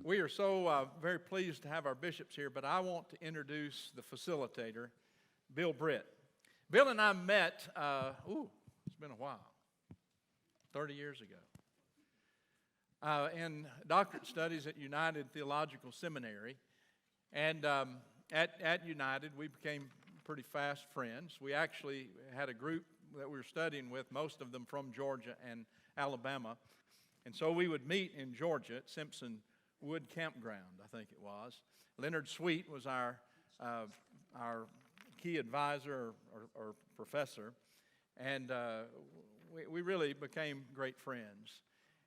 We are so very pleased to have our bishops here, but I want to introduce the facilitator, Bill Britt. Bill and I met, it's been a while, 30 years ago, in doctorate studies at United Theological Seminary. And at United, we became pretty fast friends. We actually had a group that we were studying with, most of them from Georgia and Alabama. And so we would meet in Georgia at Simpson Wood Campground, I think it was. Leonard Sweet was our key advisor or professor, and we really became great friends.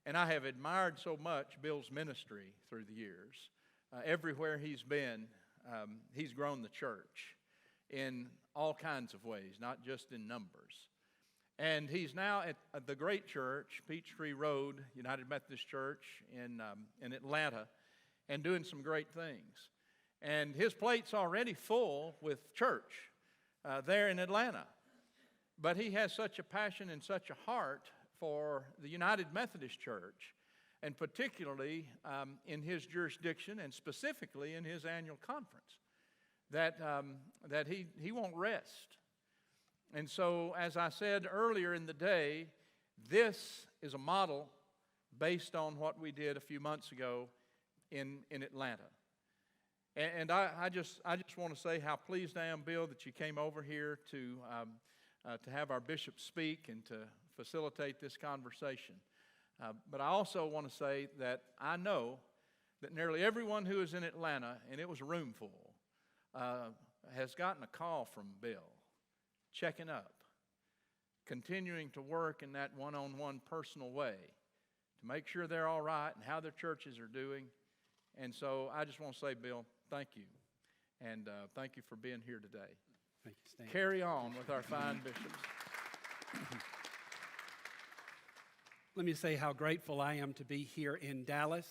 And I have admired so much Bill's ministry through the years. Everywhere he's been, he's grown the church in all kinds of ways, not just in numbers. And he's now at the great church, Peachtree Road, United Methodist Church in Atlanta, and doing some great things. And his plate's already full with church there in Atlanta. But he has such a passion and such a heart for the United Methodist Church, and particularly in his jurisdiction and specifically in his annual conference, that he won't rest. And so, as I said earlier in the day, this is a model based on what we did a few months ago in Atlanta. And I just want to say how pleased I am, Bill, that you came over here to have our bishop speak and to facilitate this conversation. But I also want to say that I know that nearly everyone who is in Atlanta, and it was a room full, has gotten a call from Bill, checking up, continuing to work in that one-on-one personal way to make sure they're all right and how their churches are doing. And so I just want to say, Bill, thank you. And thank you for being here today. Thank you, Stan. Carry on with our fine bishops. Let me say how grateful I am to be here in Dallas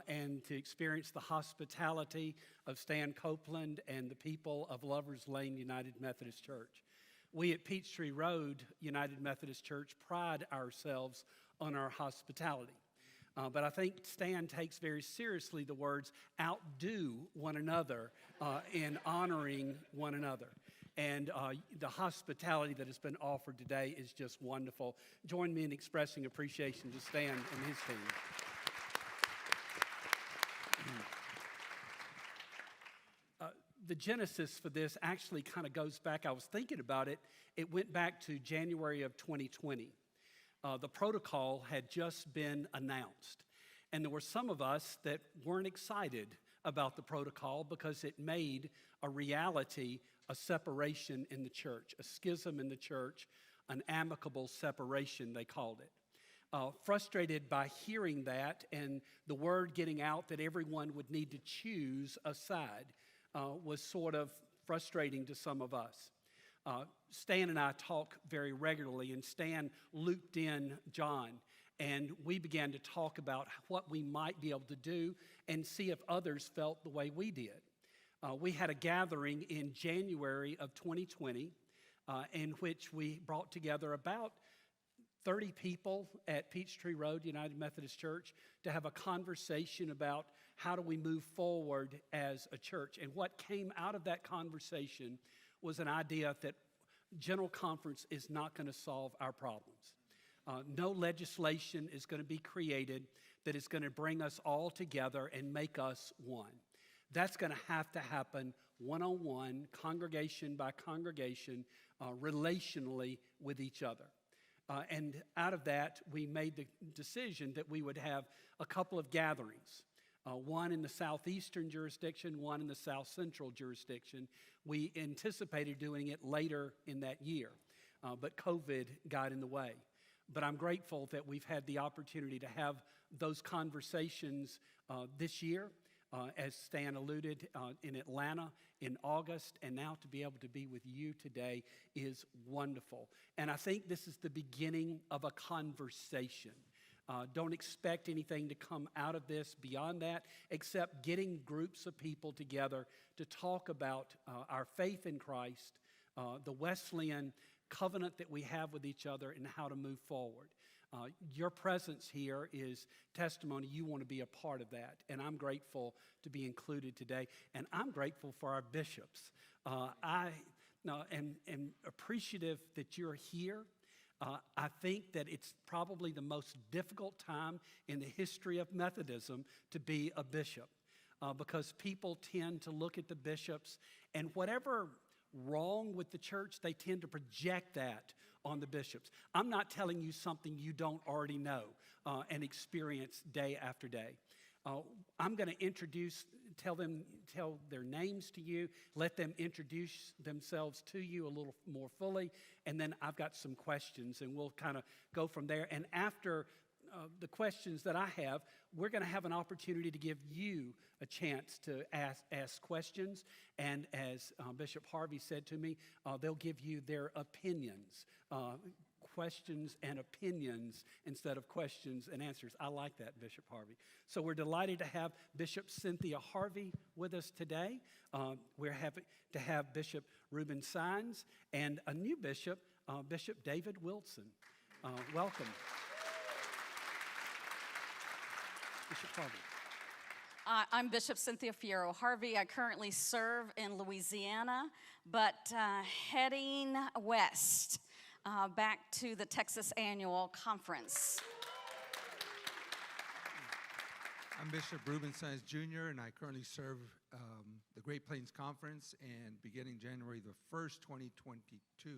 and to experience the hospitality of Stan Copeland and the people of Lovers Lane United Methodist Church. We at Peachtree Road United Methodist Church pride ourselves on our hospitality. But I think Stan takes very seriously the words outdo one another in honoring one another. And the hospitality that has been offered today is just wonderful. Join me in expressing appreciation to Stan and his team. The genesis for this actually kind of goes back, I was thinking about it, it went back to January of 2020. The protocol had just been announced. And there were some of us that weren't excited about the protocol because it made a reality a separation in the church, a schism in the church, an amicable separation, they called it. Frustrated by hearing that and the word getting out that everyone would need to choose a side was sort of frustrating to some of us. Stan and I talk very regularly, and Stan looped in John, and we began to talk about what we might be able to do and see if others felt the way we did. We had a gathering in January of 2020 in which we brought together about 30 people at Peachtree Road United Methodist Church to have a conversation about how do we move forward as a church. And what came out of that conversation was an idea that General Conference is not going to solve our problems. No legislation is going to be created that is going to bring us all together and make us one. That's going to have to happen one-on-one, congregation by congregation, relationally with each other. And out of that, we made the decision that we would have a couple of gatherings, one in the southeastern jurisdiction, one in the south central jurisdiction. We anticipated doing it later in that year, but COVID got in the way. But I'm grateful that we've had the opportunity to have those conversations this year, as Stan alluded, in Atlanta in August, and now to be able to be with you today is wonderful. And I think this is the beginning of a conversation. Don't expect anything to come out of this beyond that, except getting groups of people together to talk about our faith in Christ, the Wesleyan covenant that we have with each other, and how to move forward. Your presence here is testimony you want to be a part of that, and I'm grateful to be included today, and I'm grateful for our bishops. I am appreciative that you're here. I think that it's probably the most difficult time in the history of Methodism to be a bishop because people tend to look at the bishops, and whatever wrong with the church, they tend to project that on the bishops. I'm not telling you something you don't already know and experience day after day. I'm going to tell their names to you, let them introduce themselves to you a little more fully, and then I've got some questions, and we'll kind of go from there. And after the questions that I have, we're going to have an opportunity to give you a chance to ask questions. And as Bishop Harvey said to me, they'll give you their opinions. Questions and opinions instead of questions and answers. I like that, Bishop Harvey. So we're delighted to have Bishop Cynthia Harvey with us today. We're happy to have Bishop Ruben Saenz and a new bishop, Bishop David Wilson. Welcome. Bishop Harvey. I'm Bishop Cynthia Fierro Harvey. I currently serve in Louisiana, but heading west back to the Texas Annual Conference. I'm Bishop Ruben Saenz Jr., and I currently serve the Great Plains Conference, and beginning January the 1st, 2022.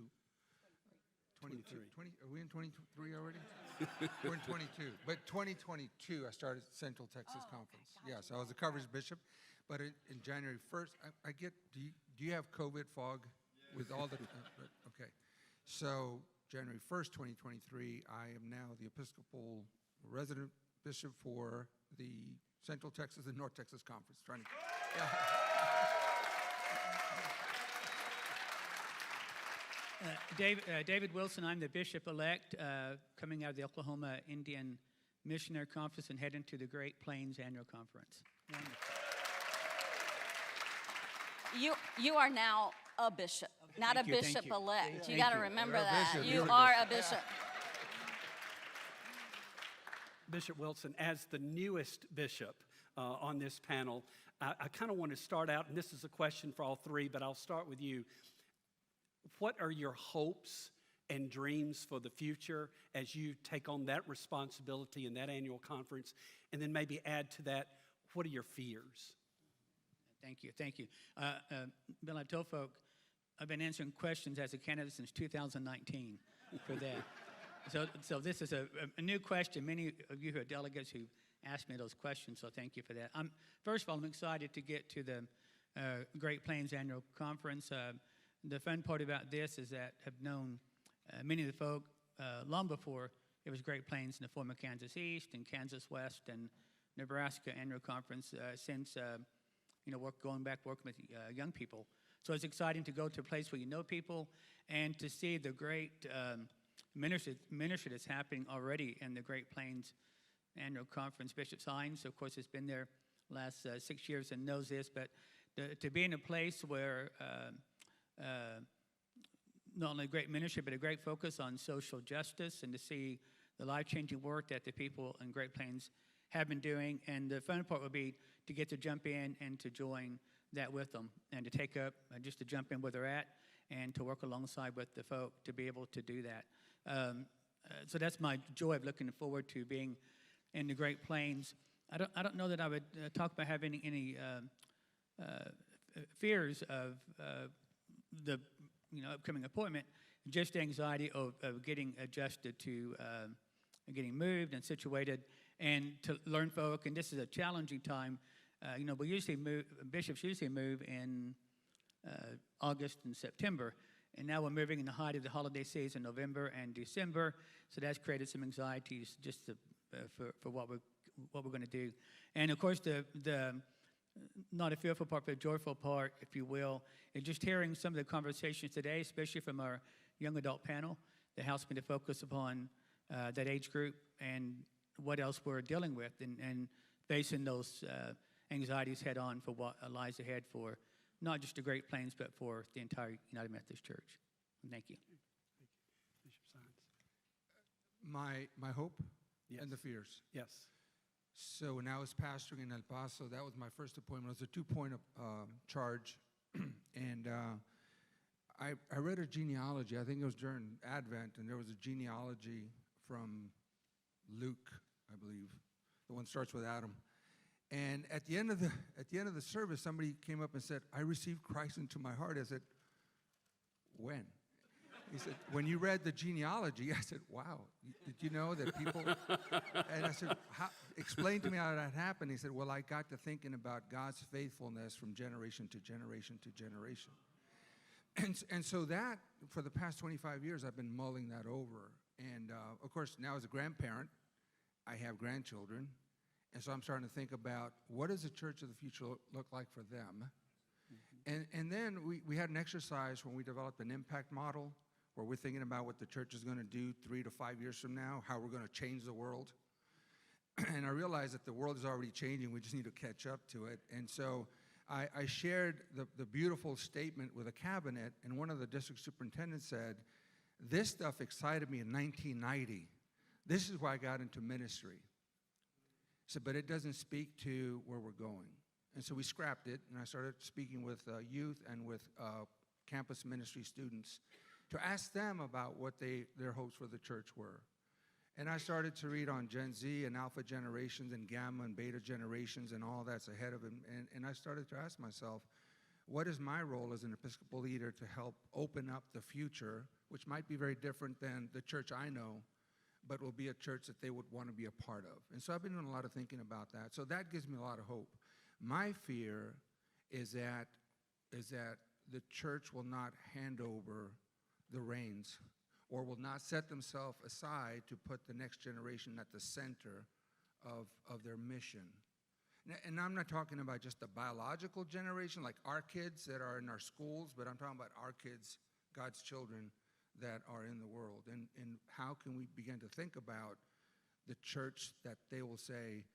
22, 20, are we in 23 already? We're in 22. But 2022, I started Central Texas Conference. Yes, I was a coverage bishop. But in January 1st, I get, do you have COVID fog with all the, okay. So January 1st, 2023, I am now the Episcopal resident bishop for the Central Texas and North Texas Conference. David Wilson, I'm the bishop-elect coming out of the Oklahoma Indian Missionary Conference and heading to the Great Plains Annual Conference. You are now a bishop, not a bishop-elect. You got to remember that. You You're are a bishop. Bishop Wilson, as the newest bishop on this panel, I kind of want to start out, and this is a question for all three, but I'll start with you. What are your hopes and dreams for the future as you take on that responsibility in that annual conference? And then maybe add to that, what are your fears? Thank you. Bill, I told folk I've been answering questions as a candidate since 2019 for that. So this is a new question. Many of you who are delegates who asked me those questions, so thank you for that. First of all, I'm excited to get to the Great Plains Annual Conference. The fun part about this is that I've known many of the folk long before it was Great Plains in the former Kansas East and Kansas West and Nebraska Annual Conference since going back working with young people. So it's exciting to go to a place where you know people and to see the great ministry that's happening already in the Great Plains Annual Conference. Bishop Saenz, of course, has been there last 6 years and knows this, but to be in a place where not only great ministry, but a great focus on social justice and to see the life-changing work that the people in Great Plains have been doing. And the fun part would be to get to jump in and to join that with them and to take up, just to jump in where they're at and to work alongside with the folk to be able to do that. So that's my joy of looking forward to being in the Great Plains. I don't know that I would talk about having any fears of the upcoming appointment, just anxiety of getting adjusted to getting moved and situated and to learn folk. And this is a challenging time. Bishops usually move in August and September, and now we're moving in the height of the holiday season, November and December. So that's created some anxieties just for what we're going to do. And of course, the not a fearful part, but a joyful part, if you will, is just hearing some of the conversations today, especially from our young adult panel, that helps me to focus upon that age group and what else we're dealing with and facing those anxieties head on for what lies ahead for not just the Great Plains, but for the entire United Methodist Church. Thank you. Bishop Saenz. My hope Yes. and the fears. Yes. So when I was pastoring in El Paso, that was my first appointment. It was a 2-point charge. And I read a genealogy. I think it was during Advent, and there was a genealogy from Luke, I believe. The one starts with Adam. And at the end of the service, somebody came up and said, "I received Christ into my heart." I said, "When?" He said, "When you read the genealogy." I said, "Wow, did you know that people?" And I said, "Explain to me how that happened." He said, "Well, I got to thinking about God's faithfulness from generation to generation to generation." And so that, for the past 25 years, I've been mulling that over. And of course, now as a grandparent, I have grandchildren. And so I'm starting to think about, what does the church of the future look like for them? And then we had an exercise when we developed an impact model, where we're thinking about what the church is going to do 3 to 5 years from now, how we're going to change the world. And I realized that the world is already changing. We just need to catch up to it. And so I shared the beautiful statement with a cabinet, and one of the district superintendents said, "This stuff excited me in 1990. This is why I got into ministry." So, but it doesn't speak to where we're going. And so we scrapped it, and I started speaking with youth and with campus ministry students to ask them about what their hopes for the church were. And I started to read on Gen Z and Alpha generations and Gamma and Beta generations and all that's ahead of them. And I started to ask myself, what is my role as an Episcopal leader to help open up the future, which might be very different than the church I know, but will be a church that they would want to be a part of. And so I've been doing a lot of thinking about that. So that gives me a lot of hope. My fear is that the church will not hand over the reins, or will not set themselves aside to put the next generation at the center of their mission. And I'm not talking about just the biological generation, like our kids that are in our schools, but I'm talking about our kids, God's children, that are in the world. And how can we begin to think about the church that they will say,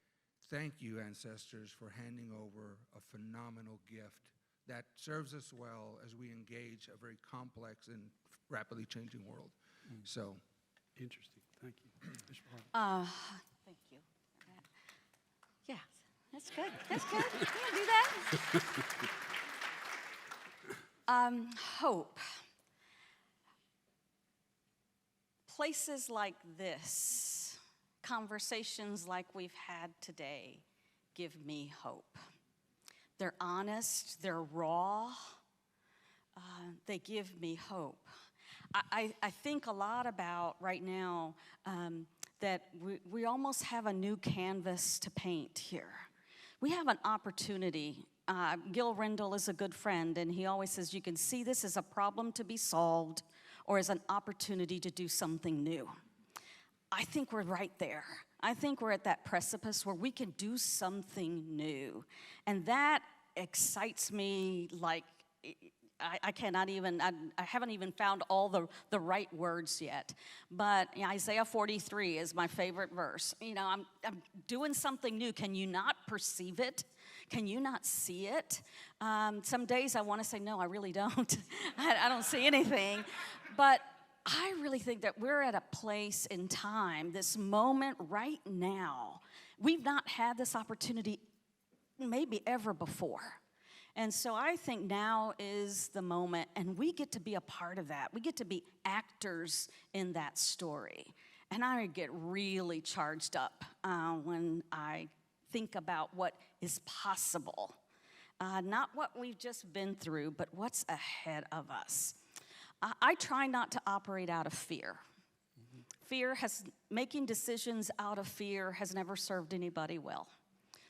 "Thank you, ancestors, for handing over a phenomenal gift that serves us well as we engage a very complex and rapidly changing world." So, Interesting. Thank you. Bishop Harvey. Thank you for that. Yeah, that's good. That's good. You can do that. Hope. Places like this, conversations like we've had today, give me hope. They're honest, they're raw, they give me hope. I think a lot about right now that we almost have a new canvas to paint here. We have an opportunity. Gil Rendell is a good friend, and he always says you can see this as a problem to be solved or as an opportunity to do something new. I think we're right there. I think we're at that precipice where we can do something new. And that excites me like I cannot even, I haven't even found all the right words yet. But Isaiah 43 is my favorite verse. You know, I'm doing something new. Can you not perceive it? Can you not see it? Some days I want to say, no, I really don't. I don't see anything. But I really think that we're at a place in time, this moment right now. We've not had this opportunity maybe ever before. And so I think now is the moment, and we get to be a part of that. We get to be actors in that story. And I get really charged up when I think about what is possible. Not what we've just been through, but what's ahead of us. I try not to operate out of fear. Making decisions out of fear has never served anybody well.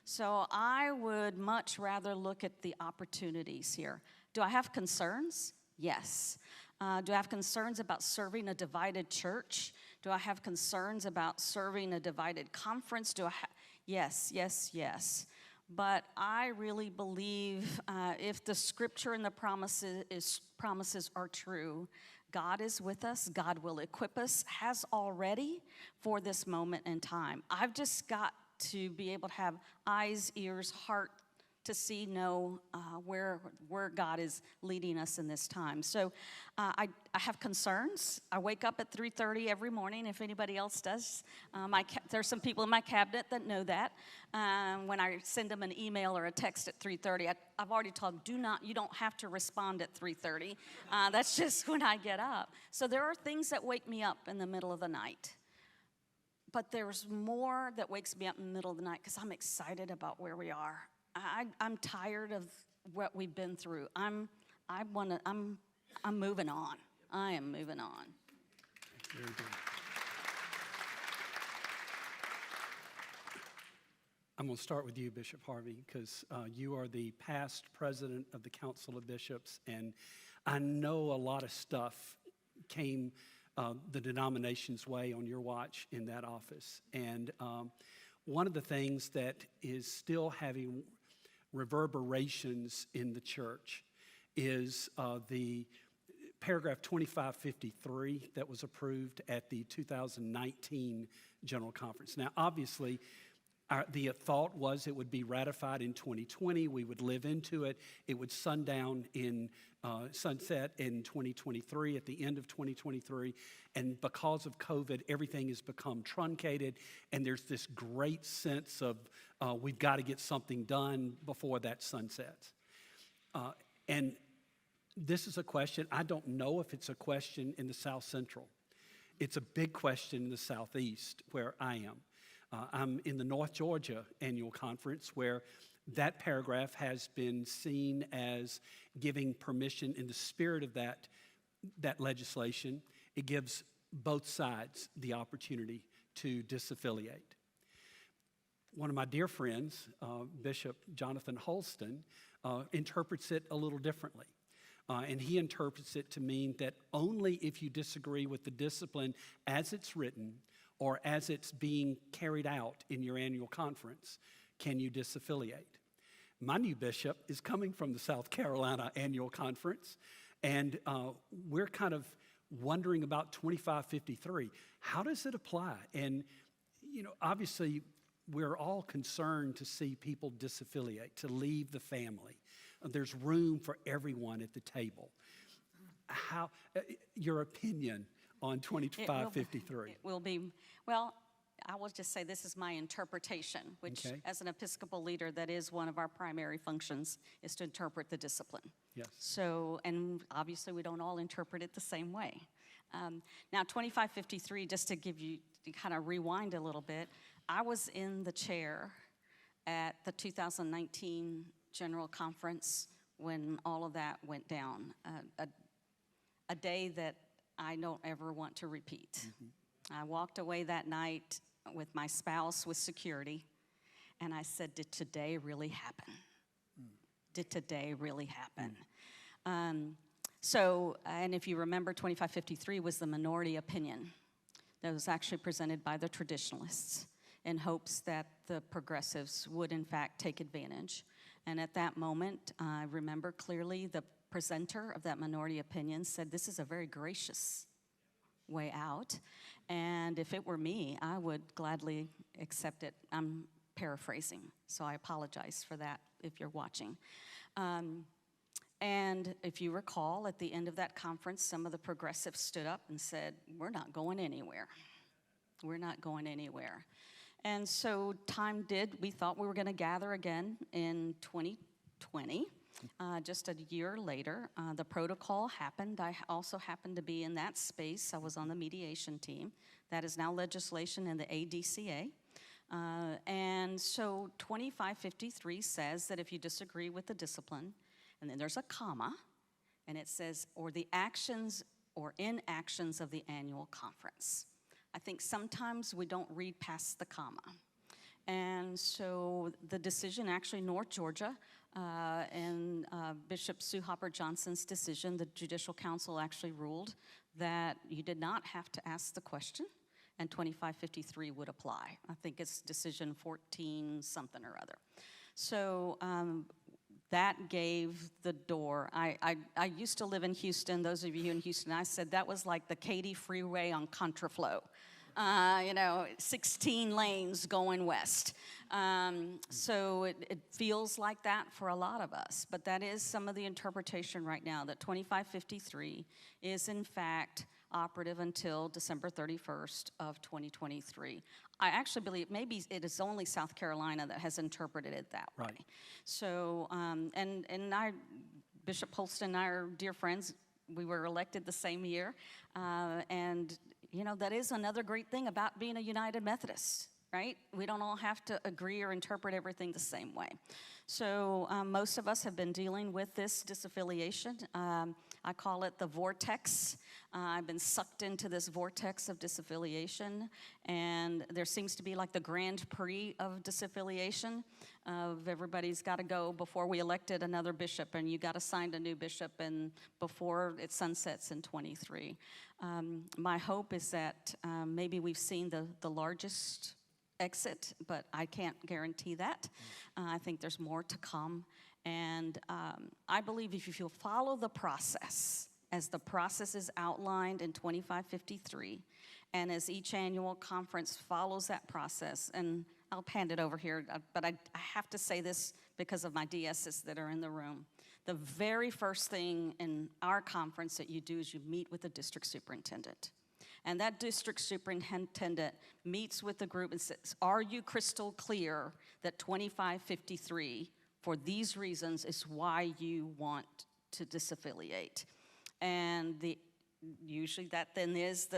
So I would much rather look at the opportunities here. Do I have concerns? Yes. Do I have concerns about serving a divided church? Do I have concerns about serving a divided conference? Yes, yes, yes. But I really believe if the scripture and the promises are true, God is with us. God will equip us, has already, for this moment in time. I've just got to be able to have eyes, ears, heart know where God is leading us in this time. So I have concerns. I wake up at 3:30 every morning, if anybody else does. There's some people in my cabinet that know that. When I send them an email or a text at 3:30, I've already told them, you don't have to respond at 3:30. That's just when I get up. So there are things that wake me up in the middle of the night. But there's more that wakes me up in the middle of the night because I'm excited about where we are. I'm tired of what we've been through. I'm moving on. I am moving on. Very good. I'm going to start with you, Bishop Harvey, because you are the past president of the Council of Bishops, and I know a lot of stuff came the denomination's way on your watch in that office. And one of the things that is still having reverberations in the church is the paragraph 2553 that was approved at the 2019 General Conference. Now, obviously, the thought was it would be ratified in 2020. We would live into it. It would sunset in 2023, at the end of 2023. And because of COVID, everything has become truncated. And there's this great sense of we've got to get something done before that sunsets. And this is a question. I don't know if it's a question in the South Central. It's a big question in the Southeast where I am. I'm in the North Georgia Annual Conference where that paragraph has been seen as giving permission in the spirit of that legislation. It gives both sides the opportunity to disaffiliate. One of my dear friends, Bishop Jonathan Holston, interprets it a little differently. And he interprets it to mean that only if you disagree with the discipline as it's written or as it's being carried out in your annual conference, can you disaffiliate? My new bishop is coming from the South Carolina Annual Conference, and we're kind of wondering about 2553. How does it apply? And, obviously, we're all concerned to see people disaffiliate, to leave the family. There's room for everyone at the table. How, your opinion on 2553? It will be, well, I will just say this is my interpretation, which as an Episcopal leader, that is one of our primary functions, is to interpret the discipline. Yes. So, and obviously we don't all interpret it the same way. Now 2553, just to give you, to kind of rewind a little bit, I was in the chair at the 2019 General Conference when all of that went down, a day that I don't ever want to repeat. Mm-hmm. I walked away that night with my spouse with security, and I said, did today really happen? Did today really happen? And if you remember, 2553 was the minority opinion that was actually presented by the traditionalists in hopes that the progressives would, in fact, take advantage. And at that moment, I remember clearly the presenter of that minority opinion said, this is a very gracious way out. And if it were me, I would gladly accept it. I'm paraphrasing, so I apologize for that if you're watching. And if you recall, at the end of that conference, some of the progressives stood up and said, we're not going anywhere. We're not going anywhere. And so we thought we were going to gather again in 2020. Just a year later, the protocol happened. I also happened to be in that space. I was on the mediation team. That is now legislation in the ADCA. And so 2553 says that if you disagree with the discipline, and then there's a comma, and it says, or the actions or inactions of the annual conference. I think sometimes we don't read past the comma. And so the decision, actually North Georgia, and Bishop Sue Hopper Johnson's decision, the Judicial Council actually ruled that you did not have to ask the question, and 2553 would apply. I think it's decision 14 something or other. So that gave the door. I used to live in Houston. Those of you in Houston, I said that was like the Katy Freeway on contraflow. 16 lanes going west. So it feels like that for a lot of us. But that is some of the interpretation right now, that 2553 is in fact operative until December 31st of 2023. I actually believe maybe it is only South Carolina that has interpreted it that way. Right. So, Bishop Holston and I are dear friends. We were elected the same year. And, that is another great thing about being a United Methodist, right? We don't all have to agree or interpret everything the same way. So most of us have been dealing with this disaffiliation. I call it the vortex. I've been sucked into this vortex of disaffiliation, and there seems to be like the Grand Prix of disaffiliation. Of everybody's got to go before we elected another bishop, and you got to sign a new bishop, and before it sunsets in 23. My hope is that maybe we've seen the largest exit, but I can't guarantee that. I think there's more to come. And I believe if you follow the process, as the process is outlined in 2553, and as each annual conference follows that process, and I'll hand it over here, but I have to say this because of my DSs that are in the room. The very first thing in our conference that you do is you meet with the district superintendent. And that district superintendent meets with the group and says, are you crystal clear that 2553, for these reasons, is why you want to disaffiliate? And usually that then is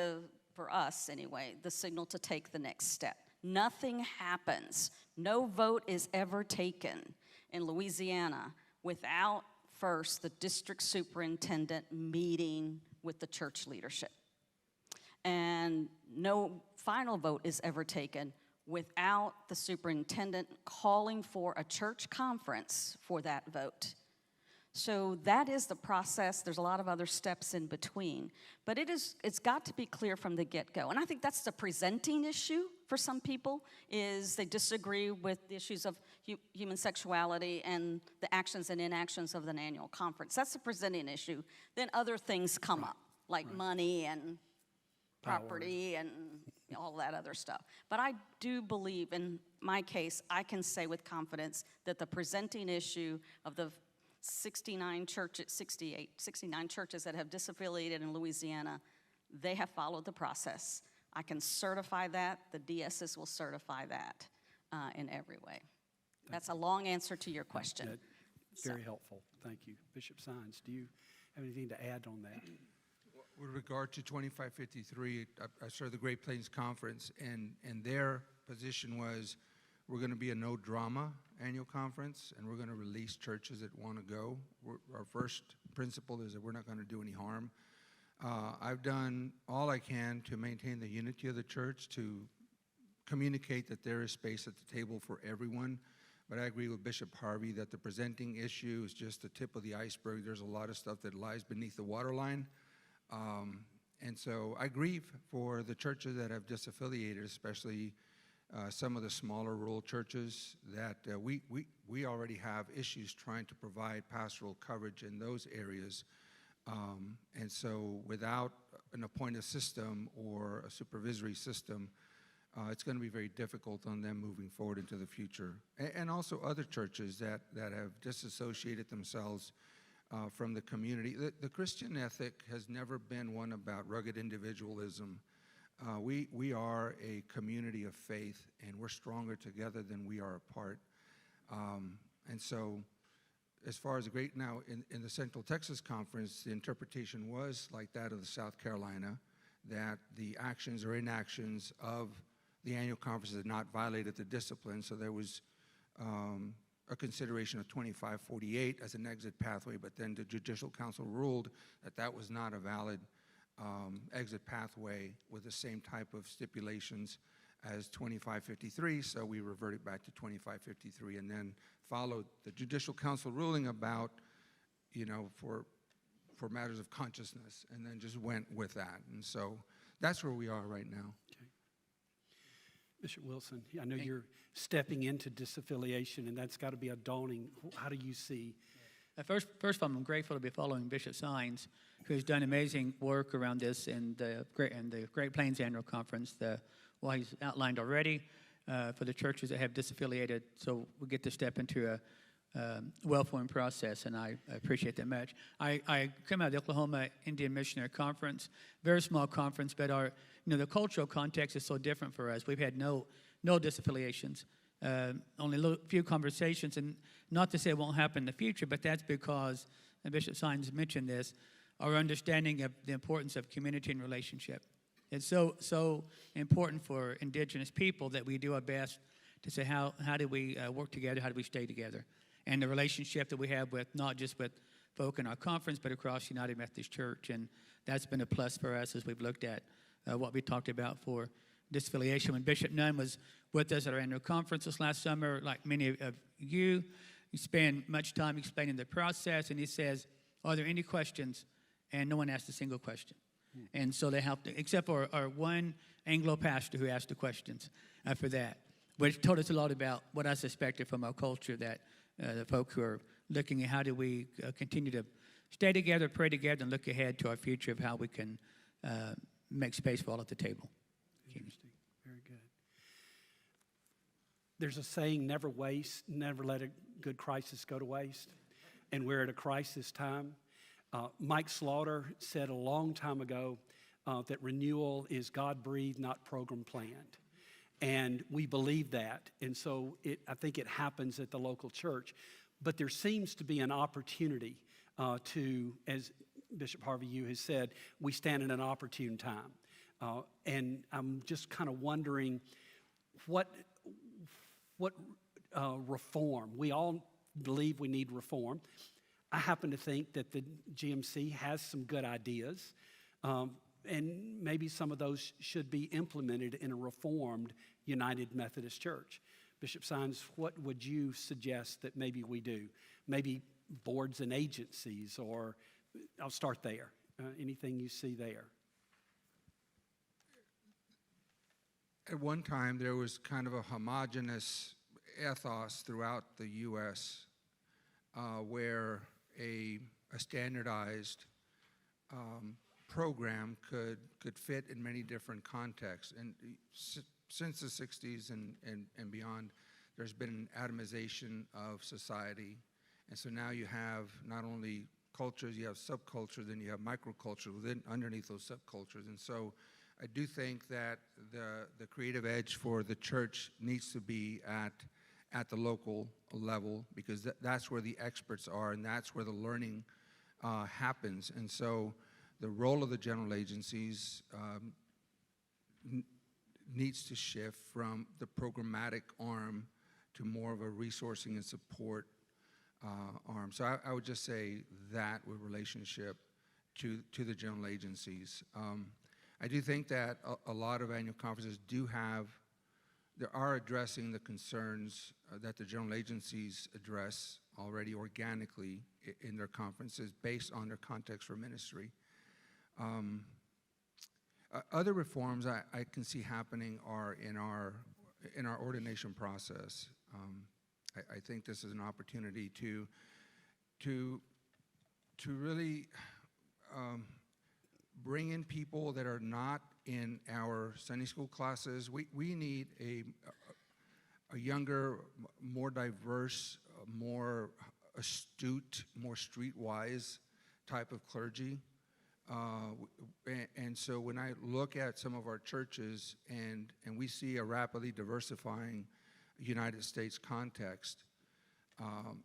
for us anyway, the signal to take the next step. Nothing happens. No vote is ever taken in Louisiana without first the district superintendent meeting with the church leadership. And no final vote is ever taken without the superintendent calling for a church conference for that vote. So that is the process. There's a lot of other steps in between. But it's got to be clear from the get-go. And I think that's the presenting issue for some people, is they disagree with the issues of human sexuality and the actions and inactions of an annual conference. That's the presenting issue. Then other things come up, like money and property and all that other stuff. But I do believe, in my case, I can say with confidence that the presenting issue of the 69 churches that have disaffiliated in Louisiana, they have followed the process. I can certify that. The DSs will certify that in every way. That's a long answer to your question. Very helpful. Thank you. Bishop Saenz, do you have anything to add on that? With regard to 2553, I served the Great Plains Conference, and their position was, we're going to be a no-drama annual conference, and we're going to release churches that want to go. Our first principle is that we're not going to do any harm. I've done all I can to maintain the unity of the church, to communicate that there is space at the table for everyone. But I agree with Bishop Harvey that the presenting issue is just the tip of the iceberg. There's a lot of stuff that lies beneath the waterline. And so I grieve for the churches that have disaffiliated, especially some of the smaller rural churches that we already have issues trying to provide pastoral coverage in those areas. And so without an appointed system or a supervisory system, it's going to be very difficult on them moving forward into the future. And also other churches that have disassociated themselves from the community. The Christian ethic has never been one about rugged individualism. We are a community of faith, and we're stronger together than we are apart. And so as far as now in the Central Texas Conference, the interpretation was like that of the South Carolina, that the actions or inactions of the annual conference had not violated the discipline. So there was a consideration of 2548 as an exit pathway, but then the Judicial Council ruled that that was not a valid exit pathway with the same type of stipulations as 2553, so we reverted back to 2553 and then followed the Judicial Council ruling about, for matters of consciousness, and then just went with that. And so that's where we are right now. Okay. Bishop Wilson, I know you're stepping into disaffiliation, and that's got to be a daunting. How do you see First of all, I'm grateful to be following Bishop Saenz, who's done amazing work around this in the Great Plains Annual Conference. What he's outlined already for the churches that have disaffiliated, so we get to step into a well-formed process, and I appreciate that much. I came out of the Oklahoma Indian Missionary Conference, very small conference, but the cultural context is so different for us. We've had no disaffiliations, only a few conversations, and not to say it won't happen in the future, but that's because, and Bishop Saenz mentioned this, our understanding of the importance of community and relationship. It's so important for indigenous people that we do our best to say how do we work together, how do we stay together. And the relationship that we have with not just with folk in our conference, but across United Methodist Church. And that's been a plus for us as we've looked at what we talked about for disaffiliation. When Bishop Nunn was with us at our annual conference this last summer, like many of you, he spent much time explaining the process, and he says, are there any questions? And no one asked a single question. And so they helped, except for our one Anglo pastor who asked the questions for that, which told us a lot about what I suspected from our culture, that the folk who are looking at how do we continue to stay together, pray together, and look ahead to our future of how we can make space for all at the table. Interesting. Very good. There's a saying, never let a good crisis go to waste. And we're at a crisis time. Mike Slaughter said a long time ago that renewal is God-breathed, not program-planned. And we believe that. And so I think it happens at the local church. But there seems to be an opportunity to, as Bishop Harvey, you has said, we stand in an opportune time. And I'm just kind of wondering what reform. We all believe we need reform. I happen to think that the GMC has some good ideas. And maybe some of those should be implemented in a reformed United Methodist Church. Bishop Saenz, what would you suggest that maybe we do? Maybe boards and agencies, or I'll start there. Anything you see there? At one time, there was kind of a homogeneous ethos throughout the U.S. Where a standardized program could fit in many different contexts. And since the 60s and beyond, there's been an atomization of society. And so now you have not only cultures, you have subcultures, then you have microculture underneath those subcultures. And so I do think that the creative edge for the church needs to be at the local level, because that's where the experts are, and that's where the learning happens. And so the role of the general agencies needs to shift from the programmatic arm to more of a resourcing and support arm. So I would just say that with relationship to the general agencies. I do think that a lot of annual conferences are addressing the concerns that the general agencies address already organically in their conferences based on their context for ministry. Other reforms I can see happening are in our ordination process. I think this is an opportunity to really bring in people that are not in our Sunday school classes. We need a younger, more diverse, more astute, more streetwise type of clergy. And so when I look at some of our churches and we see a rapidly diversifying United States context,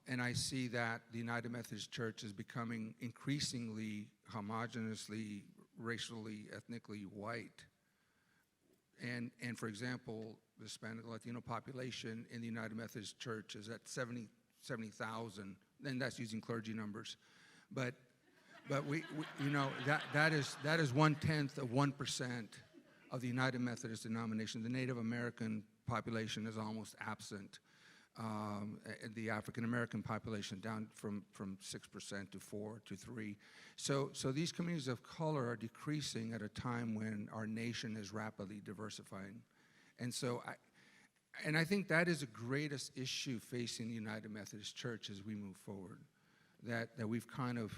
and I see that the United Methodist Church is becoming increasingly homogeneously, racially, ethnically white. And for example, the Hispanic Latino population in the United Methodist Church is at 70,000, and that's using clergy numbers. But we that is 1/10 of 1% of the United Methodist denomination. The Native American population is almost absent. The African American population down from 6% to 4 to 3. So these communities of color are decreasing at a time when our nation is rapidly diversifying. And so I think that is the greatest issue facing the United Methodist Church as we move forward. that we've kind of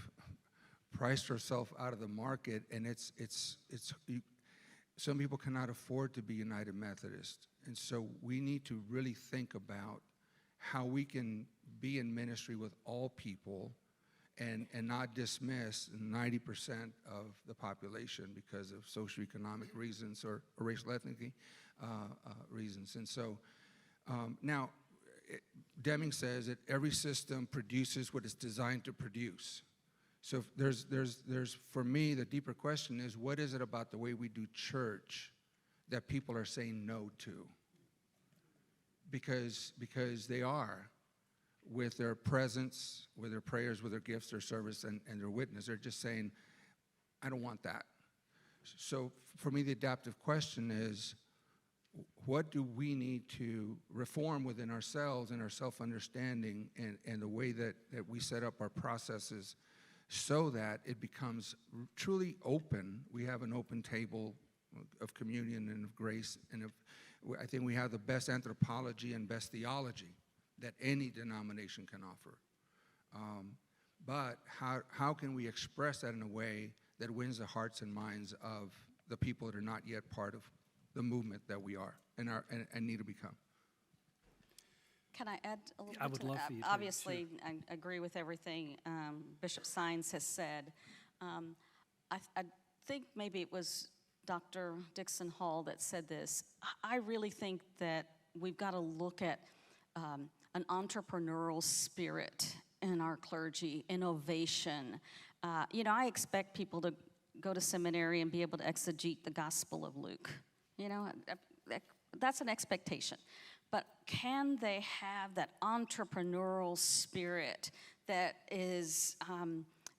priced ourselves out of the market, and some people cannot afford to be United Methodist. And so we need to really think about how we can be in ministry with all people and not dismiss 90% of the population because of socioeconomic reasons or racial ethnic reasons. And so now, Deming says that every system produces what it's designed to produce. So there's for me, the deeper question is, what is it about the way we do church that people are saying no to? Because they are, with their presence, with their prayers, with their gifts, their service, and their witness. They're just saying, I don't want that. So for me, the adaptive question is, what do we need to reform within ourselves and our self-understanding and the way that we set up our processes so that it becomes truly open? We have an open table of communion and of grace, and I think we have the best anthropology and best theology that any denomination can offer. But how can we express that in a way that wins the hearts and minds of the people that are not yet part of the movement that we are and need to become? Can I add a little bit? I would love for you to. Obviously, I agree with everything Bishop Saenz has said. I think maybe it was Dr. Dixon Hall that said this. I really think that we've got to look at an entrepreneurial spirit in our clergy, innovation. I expect people to go to seminary and be able to exegete the Gospel of Luke. That's an expectation. But can they have that entrepreneurial spirit that is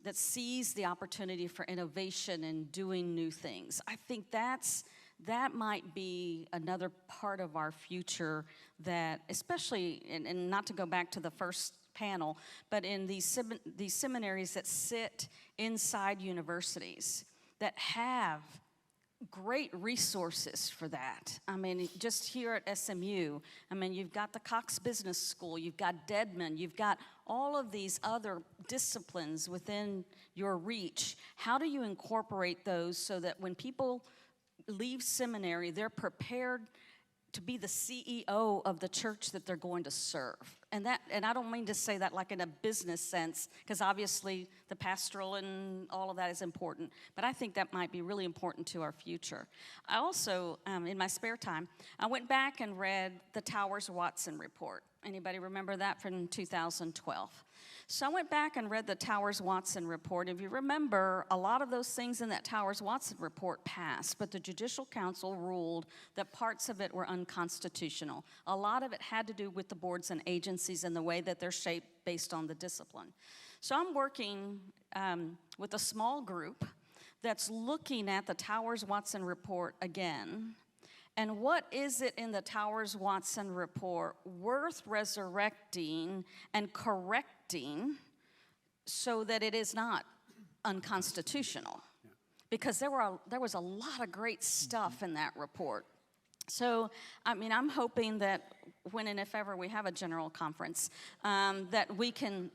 that sees the opportunity for innovation and doing new things? I think that might be another part of our future that, especially, and not to go back to the first panel, but in these seminaries that sit inside universities that have great resources for that. I mean, just here at SMU, you've got the Cox Business School, you've got Dedman, you've got all of these other disciplines within your reach. How do you incorporate those so that when people leave seminary, they're prepared to be the CEO of the church that they're going to serve? And I don't mean to say that like in a business sense, because obviously the pastoral and all of that is important, but I think that might be really important to our future. I also, in my spare time, I went back and read the Towers-Watson report. Anybody remember that from 2012? So I went back and read the Towers-Watson report. If you remember, a lot of those things in that Towers-Watson report passed, but the Judicial Council ruled that parts of it were unconstitutional. A lot of it had to do with the boards and agencies and the way that they're shaped based on the discipline. So I'm working with a small group that's looking at the Towers-Watson report again. And what is it in the Towers-Watson report worth resurrecting and correcting so that it is not unconstitutional? Because there was a lot of great stuff in that report. So, I'm hoping that when and if ever we have a general conference, that we can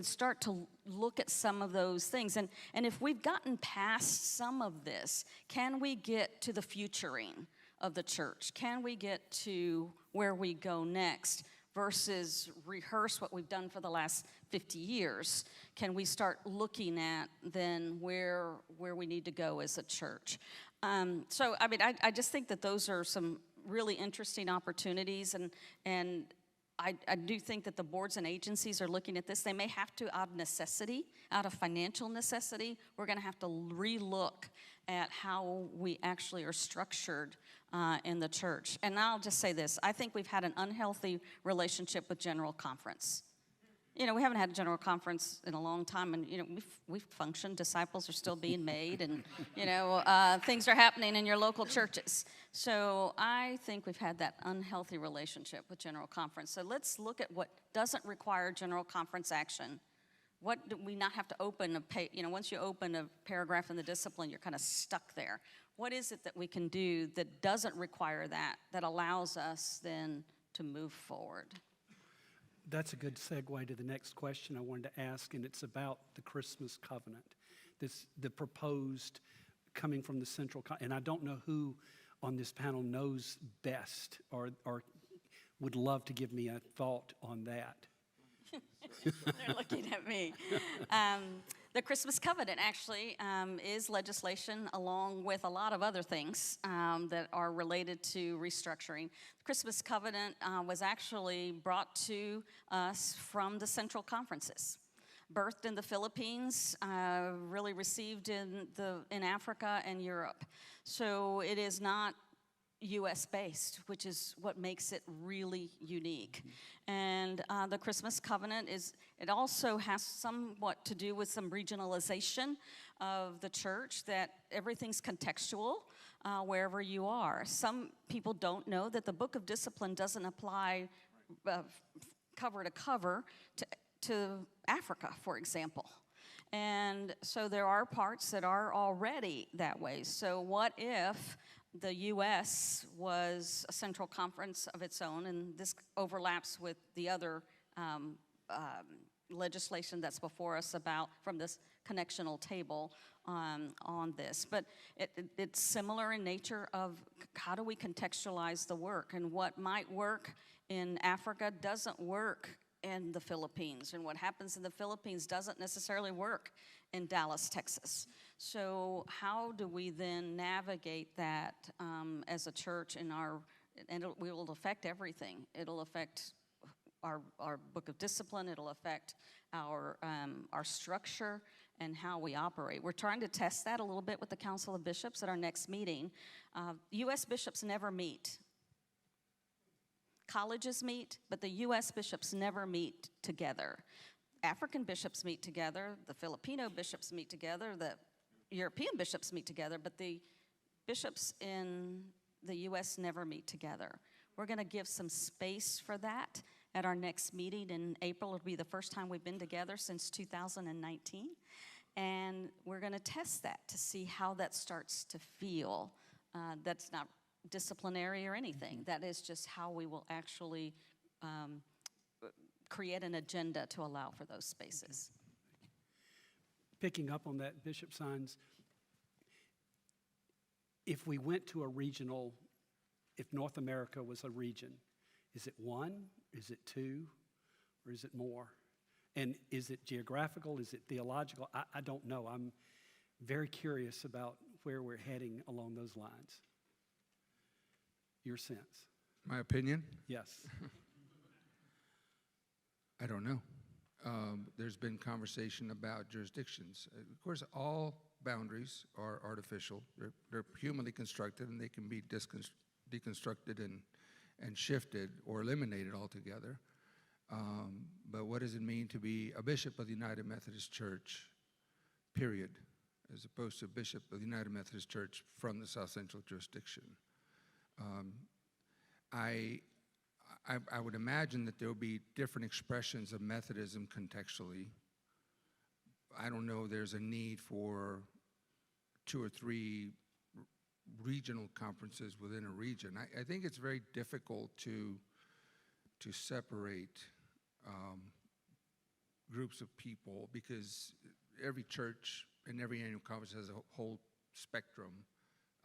start to look at some of those things. And if we've gotten past some of this, can we get to the futuring of the church? Can we get to where we go next versus rehearse what we've done for the last 50 years? Can we start looking at then where we need to go as a church? I just think that those are some really interesting opportunities, and I do think that the boards and agencies are looking at this. They may have to, out of necessity, out of financial necessity, we're going to have to relook at how we actually are structured in the church. And I'll just say this. I think we've had an unhealthy relationship with General Conference. We haven't had a General Conference in a long time, and, we've functioned. Disciples are still being made, and, things are happening in your local churches. So I think we've had that unhealthy relationship with General Conference. So let's look at what doesn't require General Conference action. What do we not have to open once you open a paragraph in the discipline, you're kind of stuck there. What is it that we can do that doesn't require that allows us then to move forward? That's a good segue to the next question I wanted to ask, and it's about the Christmas covenant. The proposed coming from the and I don't know who on this panel knows best or would love to give me a thought on that. They're looking at me. The Christmas covenant actually is legislation along with a lot of other things that are related to restructuring. The Christmas covenant was actually brought to us from the Central Conferences. Birthed in the Philippines, really received in Africa and Europe. So it is not U.S. based, which is what makes it really unique. And the Christmas covenant it also has somewhat to do with some regionalization of the church, that everything's contextual wherever you are. Some people don't know that the book of discipline doesn't apply cover to cover to Africa, for example. And so there are parts that are already that way. So what if the U.S. was a central conference of its own, and this overlaps with the other legislation that's before us from this connectional table on this. But it's similar in nature of how do we contextualize the work, and what might work in Africa doesn't work in the Philippines, and what happens in the Philippines doesn't necessarily work in Dallas, Texas. So how do we then navigate that as a church and it will affect everything. It'll affect our book of discipline. It'll affect our structure and how we operate. We're trying to test that a little bit with the Council of Bishops at our next meeting. U.S. bishops never meet. Colleges meet, but the U.S. bishops never meet together. African bishops meet together, the Filipino bishops meet together, the European bishops meet together, but the bishops in the U.S. never meet together. We're going to give some space for that at our next meeting in April. It'll be the first time we've been together since 2019, and we're going to test that to see how that starts to feel. That's not disciplinary or anything. That is just how we will actually create an agenda to allow for those spaces. Picking up on that, Bishop Saenz, if we went to a regional, if North America was a region, is it one, is it two, or is it more? And is it geographical, is it theological? I don't know. I'm very curious about where we're heading along those lines. Your sense? My opinion? Yes. I don't know. There's been conversation about jurisdictions. Of course, all boundaries are artificial. They're humanly constructed, and they can be deconstructed and shifted or eliminated altogether. But what does it mean to be a bishop of the United Methodist Church, period, as opposed to a bishop of the United Methodist Church from the South Central jurisdiction? I would imagine that there will be different expressions of Methodism contextually. I don't know there's a need for 2 or 3 regional conferences within a region. I think it's very difficult to separate groups of people, because every church and every annual conference has a whole spectrum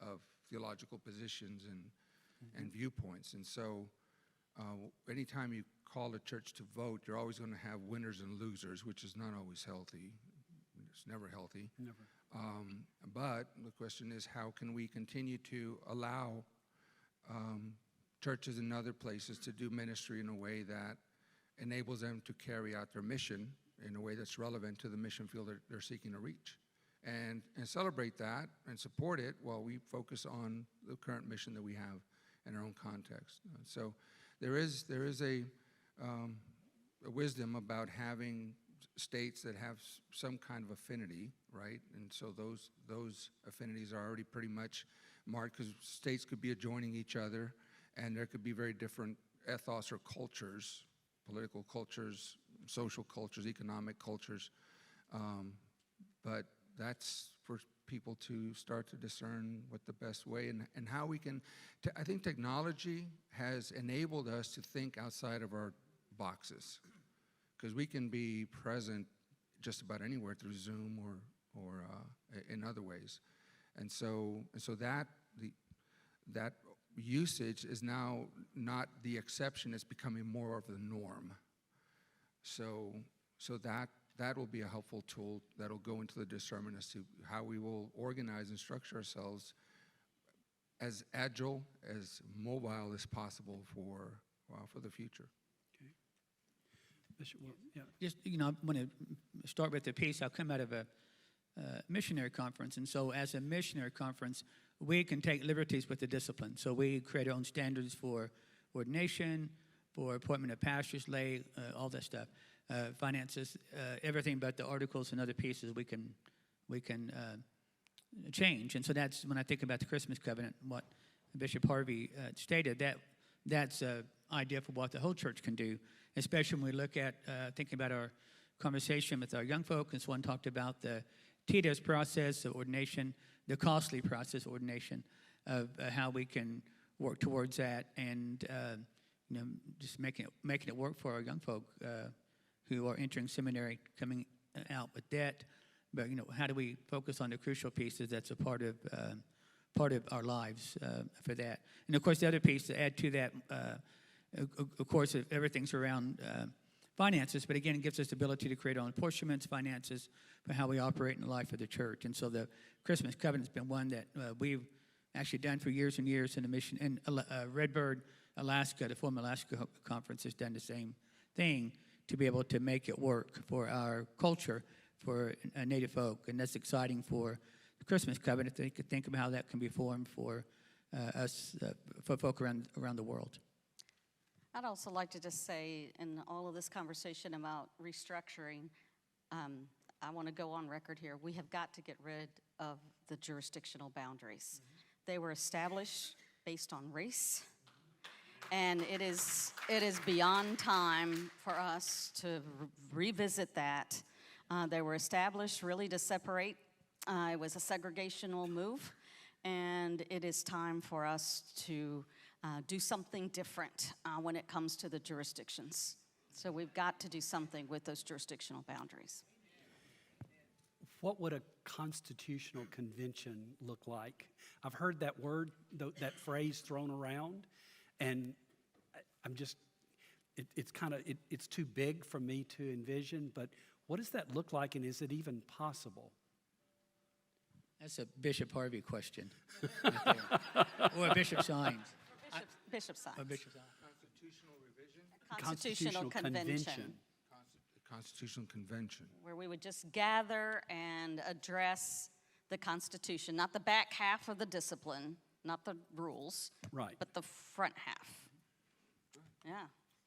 of theological positions and viewpoints. And so anytime you call a church to vote, you're always going to have winners and losers, which is not always healthy. It's never healthy. Never. But the question is, how can we continue to allow churches in other places to do ministry in a way that enables them to carry out their mission in a way that's relevant to the mission field that they're seeking to reach, and celebrate that and support it while we focus on the current mission that we have in our own context. So there is a wisdom about having states that have some kind of affinity, right? And so those affinities are already pretty much marked, because states could be adjoining each other, and there could be very different ethos or cultures, political cultures, social cultures, economic cultures. But that's for people to start to discern what the best way and how we can. I think technology has enabled us to think outside of our boxes, because we can be present just about anywhere through Zoom or in other ways, and so that usage is now not the exception; it's becoming more of the norm. So that will be a helpful tool that'll go into the discernment as to how we will organize and structure ourselves as agile, as mobile as possible for the future. Okay. Bishop, yeah. Just, I want to start with the piece. I'll come out of a missionary conference, and so as a missionary conference, we can take liberties with the discipline. So we create our own standards for ordination, for appointment of pastors, lay, all that stuff, finances, everything but the articles and other pieces we can change. And so that's when I think about the Christmas covenant, what Bishop Harvey stated, that's an idea for what the whole church can do, especially when we look at thinking about our conversation with our young folk. And Swan talked about the tedious process of ordination, the costly process of ordination, of how we can work towards that, and just making it work for our young folk who are entering seminary, coming out with debt. But how do we focus on the crucial pieces that's a part of our lives for that? And of course, the other piece to add to that, of course, everything's around finances. But again, it gives us the ability to create our own apportionments, finances for how we operate in the life of the church. And so the Christmas covenant's been one that we've actually done for years and years in the mission. And Redbird, Alaska, the former Alaska Conference, has done the same thing to be able to make it work for our culture, for Native folk. And that's exciting for the Christmas covenant. They could think about how that can be formed for us, for folk around the world. I'd also like to just say, in all of this conversation about restructuring, I want to go on record here. We have got to get rid of the jurisdictional boundaries. They were established based on race, and it is beyond time for us to revisit that. They were established really to separate. It was a segregational move, and it is time for us to do something different when it comes to the jurisdictions. So we've got to do something with those jurisdictional boundaries. What would a constitutional convention look like? I've heard that word, that phrase thrown around, and I'm just, it's too big for me to envision, but what does that look like, and is it even possible? That's a Bishop Harvey question. Right there. Or Bishop Saenz. Bishop Saenz. Or Bishop Saenz. Constitutional revision? Constitutional convention. Constitutional convention. Where we would just gather and address the Constitution, not the back half of the discipline, not the rules, Right. but the front half. Yeah.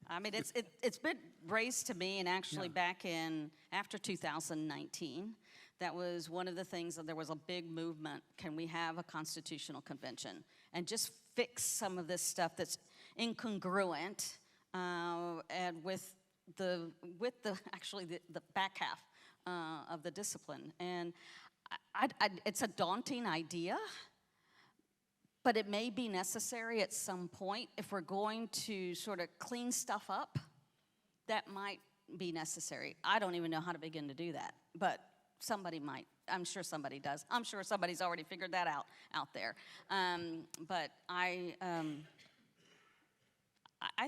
I mean, it's been raised to me, and actually back in, after 2019, that was one of the things that there was a big movement. Can we have a constitutional convention and just fix some of this stuff that's incongruent and with the back half of the discipline? And it's a daunting idea, but it may be necessary at some point. If we're going to sort of clean stuff up, that might be necessary. I don't even know how to begin to do that, but somebody might. I'm sure somebody does. I'm sure somebody's already figured that out there. But I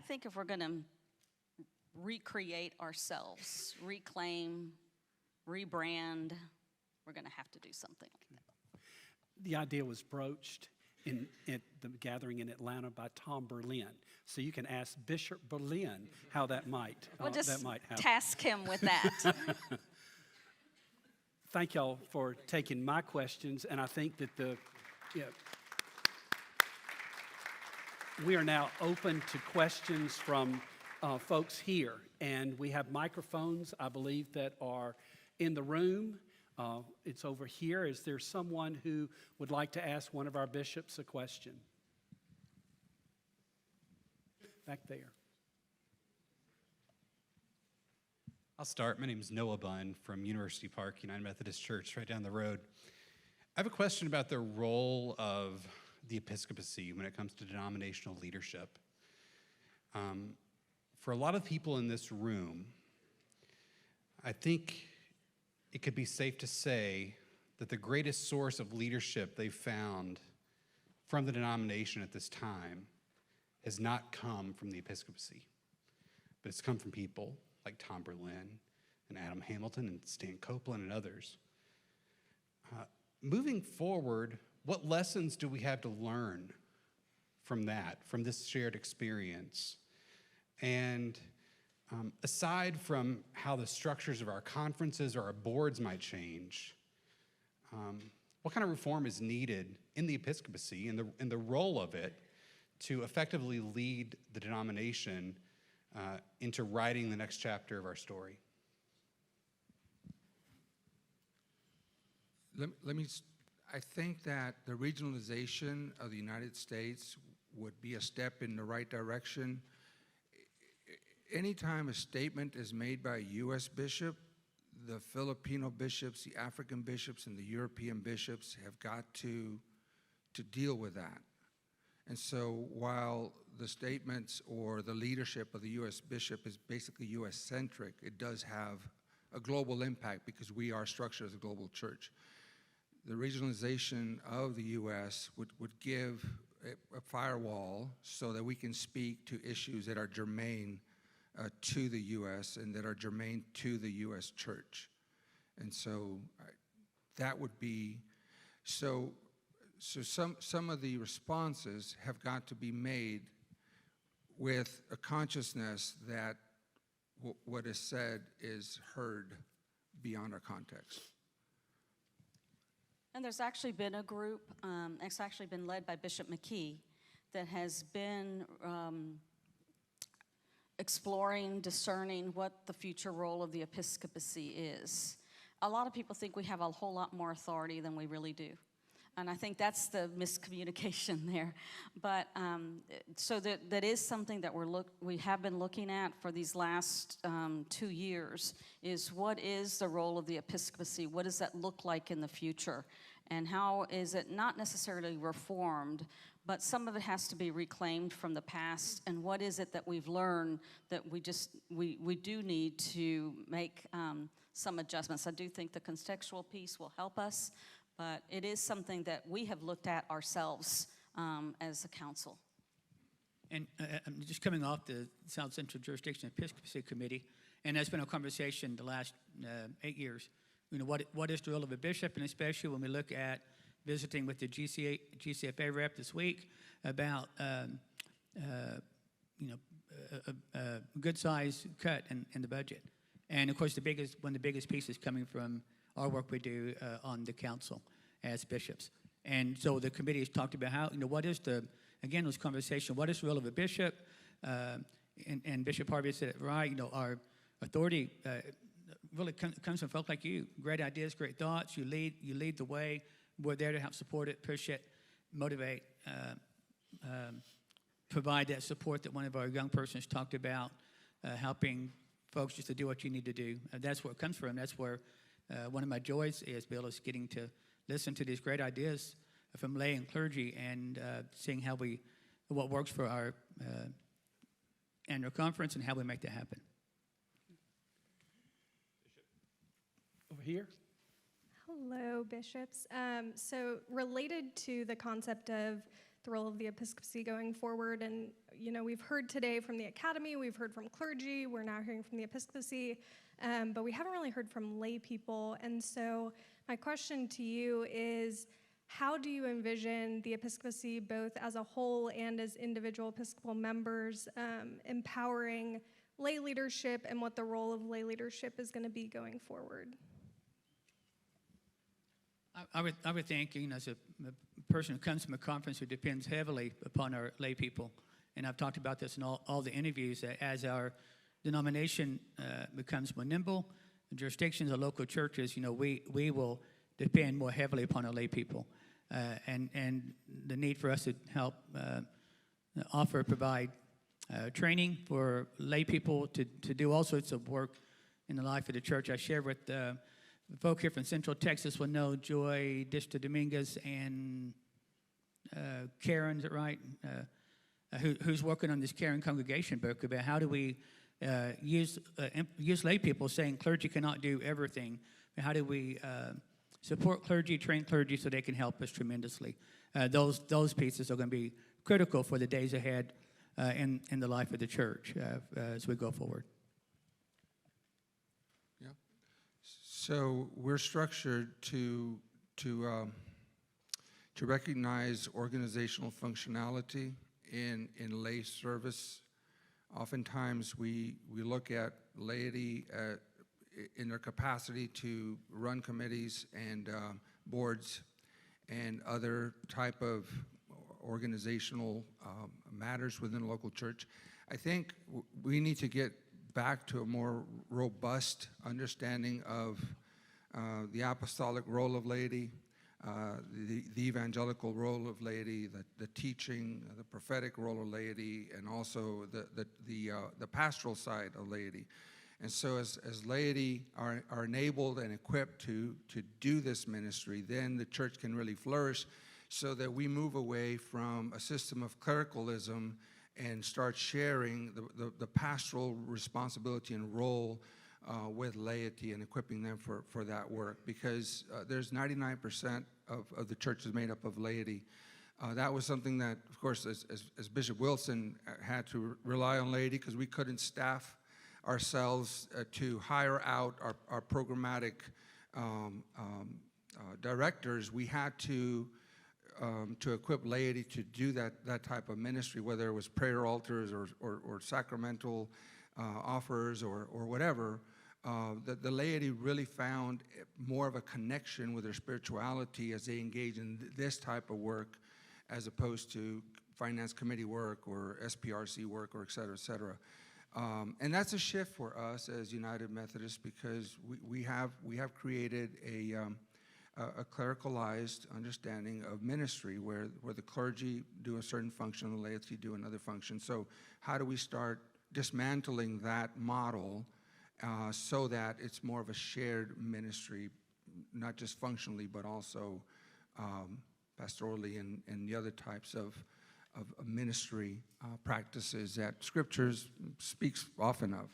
think if we're going to recreate ourselves, reclaim, rebrand, we're going to have to do something like that. The idea was broached at the gathering in Atlanta by Tom Berlin. So you can ask Bishop Berlin how that might We'll just that might happen. task him with that. Thank y'all for taking my questions, and I think that we are now open to questions from folks here, and we have microphones, I believe, that are in the room. It's over here. Is there someone who would like to ask one of our bishops a question? Back there. I'll start. My name is Noah Bunn from University Park United Methodist Church right down the road. I have a question about the role of the Episcopacy when it comes to denominational leadership. for a lot of people in this room, I think it could be safe to say that the greatest source of leadership they've found from the denomination at this time has not come from the Episcopacy, but it's come from people like Tom Berlin and Adam Hamilton and Stan Copeland and others. Moving forward, what lessons do we have to learn from that, from this shared experience? And aside from how the structures of our conferences or our boards might change, what kind of reform is needed in the Episcopacy and the role of it to effectively lead the denomination into writing the next chapter of our story? I think that the regionalization of the United States would be a step in the right direction. Anytime a statement is made by a U.S. bishop, the Filipino bishops, the African bishops, and the European bishops have got to deal with that. And so while the statements or the leadership of the U.S. bishop is basically U.S.-centric, it does have a global impact because we are structured as a global church. The regionalization of the U.S. would give a firewall so that we can speak to issues that are germane to the U.S. and that are germane to the U.S. church. And so that would be, so some of the responses have got to be made with a consciousness that what is said is heard beyond our context. And there's actually been a group, it's actually been led by Bishop McKee, that has been exploring, discerning what the future role of the Episcopacy is. A lot of people think we have a whole lot more authority than we really do. And I think that's the miscommunication there. But so that is something that we have been looking at for these last 2 years, is what is the role of the Episcopacy? What does that look like in the future? And how is it not necessarily reformed, but some of it has to be reclaimed from the past? And what is it that we've learned that we do need to make some adjustments? I do think the contextual piece will help us, but it is something that we have looked at ourselves as a council. And I'm just coming off the South Central Jurisdiction Episcopacy Committee, and that's been a conversation the last 8 years. You know, what is the role of a bishop, and especially when we look at visiting with the GCFA rep this week about a good size cut in the budget. And of course, one of the biggest pieces coming from our work we do on the council as bishops. And so the committee has talked about how, what is this conversation, what is the role of a bishop? And Bishop Harvey said it right, our authority really comes from folk like you. Great ideas, great thoughts, you lead the way. We're there to help support it, push it, motivate, provide that support that one of our young persons talked about, helping folks just to do what you need to do. That's where it comes from. That's where one of my joys is, Bill, is getting to listen to these great ideas from lay and clergy and seeing what works for our annual conference and how we make that happen. Over here. Hello, bishops. So related to the concept of the role of the Episcopacy going forward, and we've heard today from the Academy, we've heard from clergy, we're now hearing from the Episcopacy, but we haven't really heard from lay people. And so my question to you is, how do you envision the Episcopacy, both as a whole and as individual Episcopal members, empowering lay leadership, and what the role of lay leadership is going to be going forward? I would think, as a person who comes from a conference who depends heavily upon our lay people, and I've talked about this in all the interviews, that as our denomination becomes more nimble, the jurisdictions of local churches, we will depend more heavily upon our lay people. And the need for us to help provide training for lay people to do all sorts of work in the life of the church. I share with the folk here from Central Texas will know Joy Dista Dominguez and Karen, is it right? who's working on this Caring Congregation book about how do we use lay people, saying clergy cannot do everything. How do we support clergy, train clergy so they can help us tremendously? Those pieces are going to be critical for the days ahead in the life of the church as we go forward. Yeah. So we're structured to recognize organizational functionality in lay service. Oftentimes we look at laity in their capacity to run committees and boards and other type of organizational matters within a local church. I think we need to get back to a more robust understanding of the apostolic role of laity, the evangelical role of laity, the teaching, the prophetic role of laity, and also the pastoral side of laity. And so as laity are enabled and equipped to do this ministry, then the church can really flourish, so that we move away from a system of clericalism and start sharing the pastoral responsibility and role with laity and equipping them for that work, because there's 99% of the church is made up of laity. That was something that, of course, as Bishop Wilson had to rely on laity, because we couldn't staff ourselves to hire out our programmatic directors. We had to equip laity to do that type of ministry, whether it was prayer altars or sacramental offers or whatever. The laity really found more of a connection with their spirituality as they engage in this type of work, as opposed to finance committee work or SPRC work, or et cetera, et cetera. And that's a shift for us as United Methodists, because we have created a clericalized understanding of ministry where the clergy do a certain function, the laity do another function. So how do we start dismantling that model so that it's more of a shared ministry, not just functionally, but also pastorally and the other types of ministry practices that Scriptures speaks often of.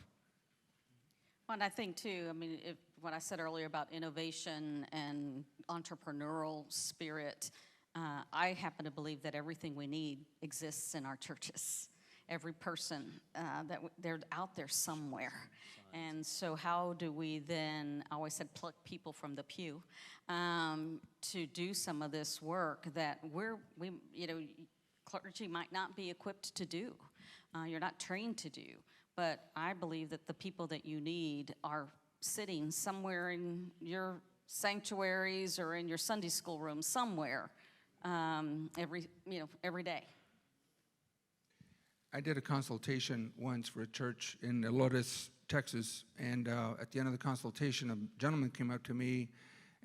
Well, and I think too, I mean, what I said earlier about innovation and entrepreneurial spirit, I happen to believe that everything we need exists in our churches. Every person, they're out there somewhere. And so how do we then, I always said, pluck people from the pew to do some of this work that clergy might not be equipped to do. You're not trained to do. But I believe that the people that you need are sitting somewhere in your sanctuaries or in your Sunday school room somewhere every day. I did a consultation once for a church in Lourdes, Texas, and at the end of the consultation, a gentleman came up to me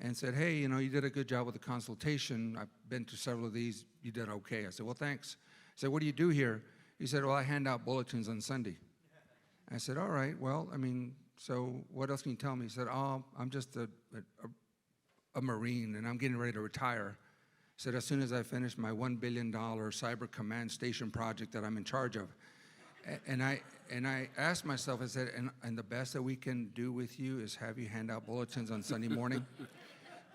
and said, "Hey, you did a good job with the consultation. I've been to several of these. You did okay." I said, "Well, thanks." I said, "What do you do here?" He said, "Well, I hand out bulletins on Sunday." I said, "All right, well, so what else can you tell me?" He said, "Oh, I'm just a Marine, and I'm getting ready to retire." He said, "As soon as I finish my $1 billion cyber command station project that I'm in charge of." And I asked myself, I said, and the best that we can do with you is have you hand out bulletins on Sunday morning?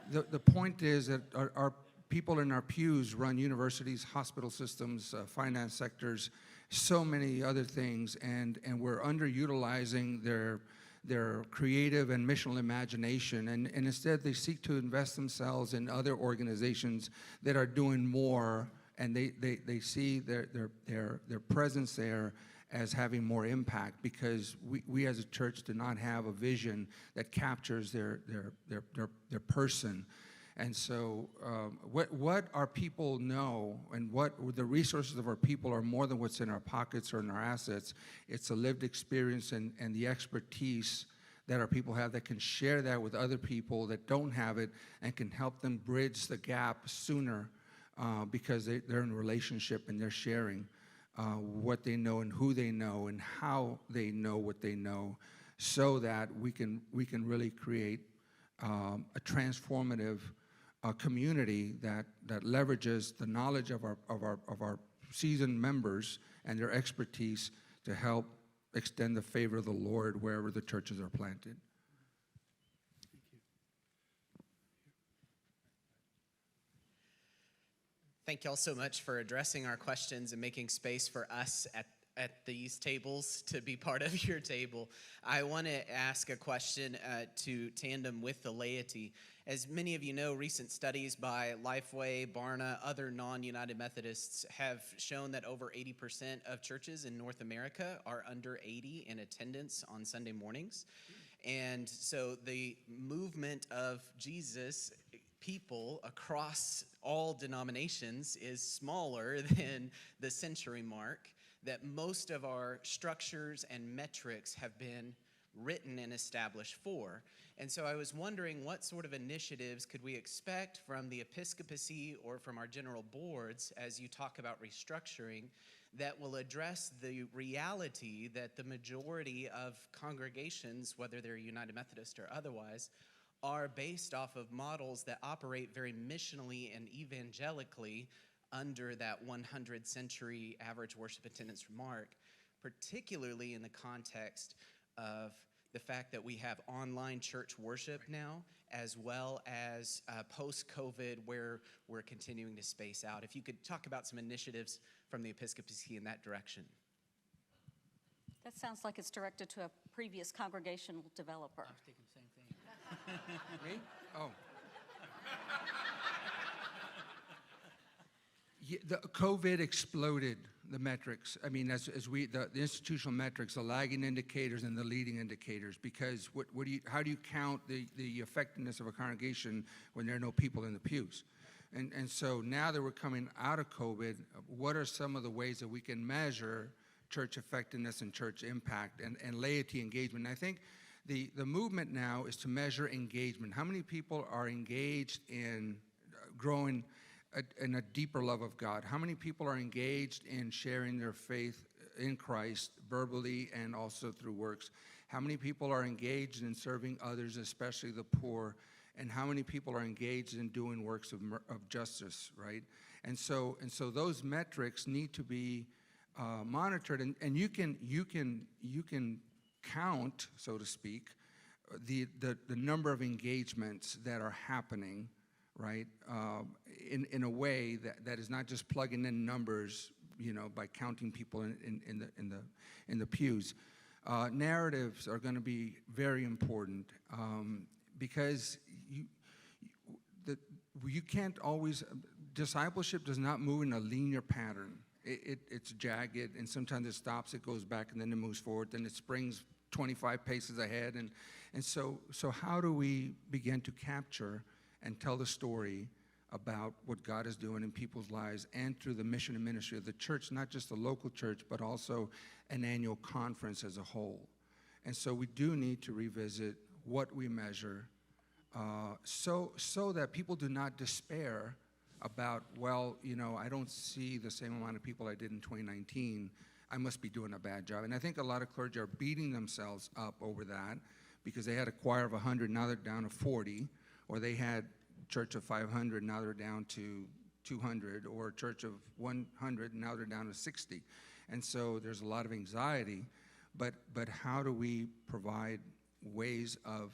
The point is that our people in our pews run universities, hospital systems, finance sectors, so many other things, and we're underutilizing their creative and missional imagination, and instead they seek to invest themselves in other organizations that are doing more, and they see their presence there as having more impact, because we as a church do not have a vision that captures their person. And so what our people know and what the resources of our people are more than what's in our pockets or in our assets. It's a lived experience and the expertise that our people have that can share that with other people that don't have it and can help them bridge the gap sooner because they're in a relationship and they're sharing what they know and who they know and how they know what they know, so that we can really create a transformative community that leverages the knowledge of our seasoned members and their expertise to help extend the favor of the Lord wherever the churches are planted. Thank you all so much for addressing our questions and making space for us at these tables to be part of your table. I want to ask a question to tandem with the laity. As many of you know, recent studies by Lifeway, Barna, other non-United Methodists have shown that over 80% of churches in North America are under 80 in attendance on Sunday mornings. And so the movement of Jesus people across all denominations is smaller than the century mark, that most of our structures and metrics have been written and established for. And so I was wondering, what sort of initiatives could we expect from the Episcopacy or from our general boards as you talk about restructuring that will address the reality that the majority of congregations, whether they're United Methodist or otherwise, are based off of models that operate very missionally and evangelically under that 100 century average worship attendance mark, particularly in the context of the fact that we have online church worship now, as well as post-COVID, where we're continuing to space out. If you could talk about some initiatives from the Episcopacy in that direction. That sounds like it's directed to a previous congregational developer. I was thinking the same thing. Me? Oh. Yeah, the COVID exploded the metrics. I mean, the institutional metrics, the lagging indicators and the leading indicators, because how do you count the effectiveness of a congregation when there are no people in the pews? And so now that we're coming out of COVID, what are some of the ways that we can measure church effectiveness and church impact and laity engagement? And I think the movement now is to measure engagement. How many people are engaged in growing in a deeper love of God? How many people are engaged in sharing their faith in Christ verbally and also through works? How many people are engaged in serving others, especially the poor? And how many people are engaged in doing works of justice, right? And so those metrics need to be monitored, and you can count, so to speak, the number of engagements that are happening, right? In a way that is not just plugging in numbers, by counting people in the pews. Narratives are going to be very important because you can't always. Discipleship does not move in a linear pattern. It's jagged, and sometimes it stops, it goes back, and then it moves forward, then it springs 25 paces ahead. And so how do we begin to capture and tell the story about what God is doing in people's lives and through the mission and ministry of the church, not just the local church, but also an annual conference as a whole? And so we do need to revisit what we measure so that people do not despair about, I don't see the same amount of people I did in 2019. I must be doing a bad job. And I think a lot of clergy are beating themselves up over that because they had a choir of 100, now they're down to 40, or they had church of 500, now they're down to 200, or church of 100, now they're down to 60. And so there's a lot of anxiety, but how do we provide ways of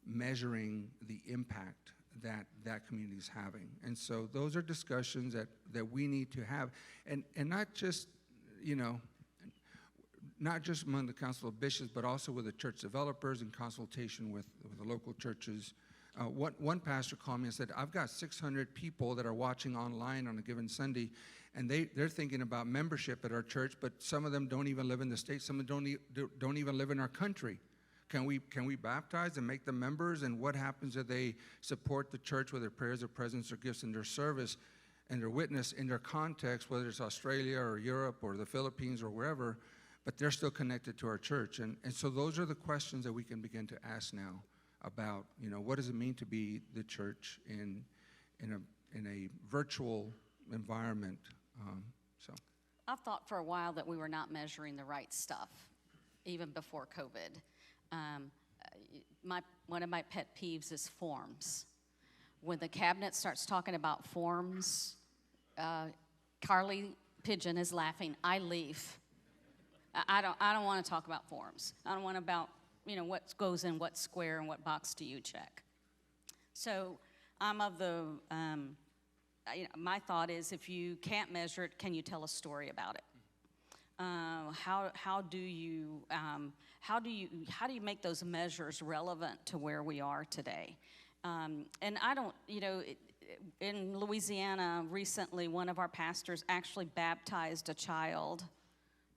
measuring the impact that community is having? And so those are discussions that we need to have, and not just, not just among the Council of Bishops, but also with the church developers in consultation with the local churches. One pastor called me and said, I've got 600 people that are watching online on a given Sunday, and they're thinking about membership at our church, but some of them don't even live in the state, some of them don't even live in our country. Can we baptize and make them members? And what happens if they support the church with their prayers, their presence, their gifts, and their service, and their witness in their context, whether it's Australia or Europe or the Philippines or wherever, but they're still connected to our church? And so those are the questions that we can begin to ask now about, what does it mean to be the church in a virtual environment? I've thought for a while that we were not measuring the right stuff, even before COVID. One of my pet peeves is forms. When the cabinet starts talking about forms, Carly Pigeon is laughing. I leave. I don't want to talk about forms. I don't want about, what goes in what square and what box do you check. So I'm of the, my thought is if you can't measure it, can you tell a story about it? How do you make those measures relevant to where we are today? And I don't, in Louisiana recently, one of our pastors actually baptized a child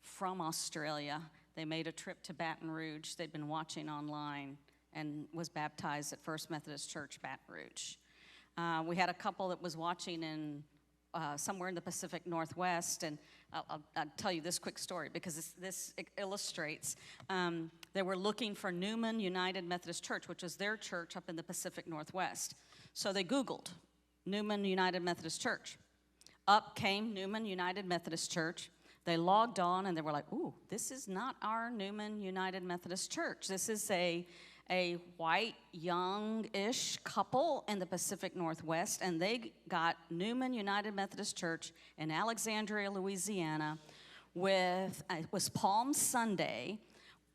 from Australia. They made a trip to Baton Rouge. They'd been watching online and was baptized at First Methodist Church, Baton Rouge. We had a couple that was watching in somewhere in the Pacific Northwest, and I'll tell you this quick story because this illustrates. They were looking for Newman United Methodist Church, which is their church up in the Pacific Northwest. So they Googled Newman United Methodist Church. Up came Newman United Methodist Church. They logged on and they were like, ooh, this is not our Newman United Methodist Church. This is a white, young-ish couple in the Pacific Northwest, and they got Newman United Methodist Church in Alexandria, Louisiana, it was Palm Sunday,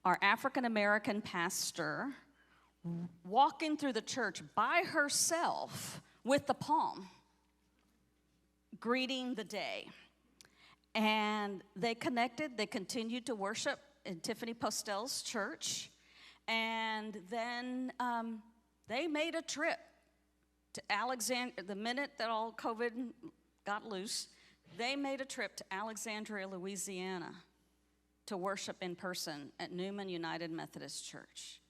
our African-American pastor walking through the church by herself with the palm, greeting the day. And they connected, they continued to worship in Tiffany Postel's church. And then they made a trip to Alexandria. The minute that all COVID got loose, they made a trip to Alexandria, Louisiana to worship in person at Newman United Methodist Church.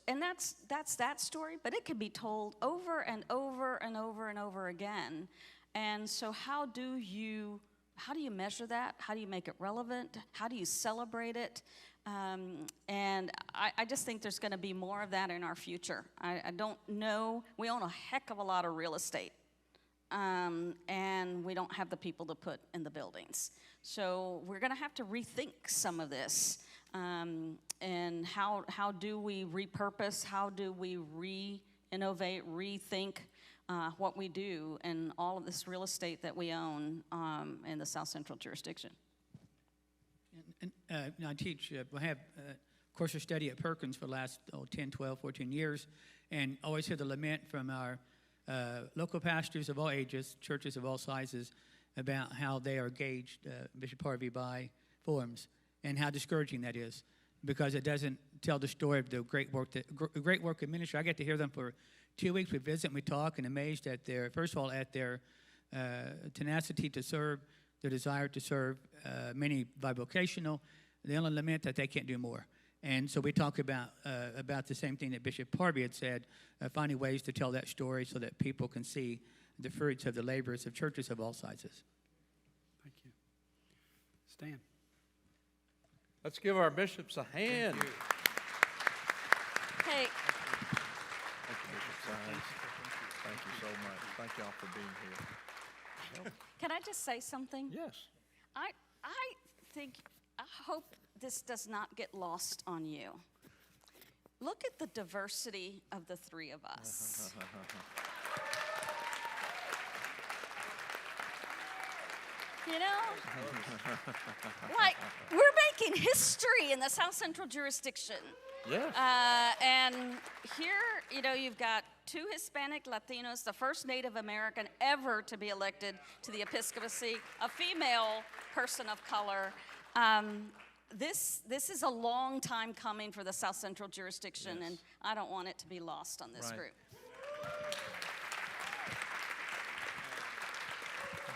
And that's that story, but it can be told over and over and over and over again. And so how do you measure that? How do you make it relevant? How do you celebrate it? And I just think there's going to be more of that in our future. I don't know. We own a heck of a lot of real estate, and we don't have the people to put in the buildings. So we're going to have to rethink some of this. And how do we repurpose? How do we re-innovate, rethink what we do and all of this real estate that we own in the South Central jurisdiction? I teach, I have a course of study at Perkins for the last 10, 12, 14 years, and always hear the lament from our local pastors of all ages, churches of all sizes, about how they are gauged, Bishop Harvey, by forms, and how discouraging that is, because it doesn't tell the story of the great work of ministry. I get to hear them for 2 weeks. We visit and we talk, and amazed at their, first of all, at their tenacity to serve, their desire to serve, many bivocational. They only lament that they can't do more. And so we talk about the same thing that Bishop Harvey had said, finding ways to tell that story so that people can see the fruits of the labors of churches of all sizes. Thank you. Stan. Let's give our bishops a hand. Hey, Thank you, Bishop Saenz. Thank you so much. Thank y'all for being here. can I just say something? Yes. I hope this does not get lost on you. Look at the diversity of the three of us. You know? Like, we're making history in the South Central jurisdiction. Yes. And here, you've got two Hispanic Latinos, the first Native American ever to be elected to the Episcopacy, a female person of color. This is a long time coming for the South Central jurisdiction, Yes. and I don't want it to be lost on this Right. group.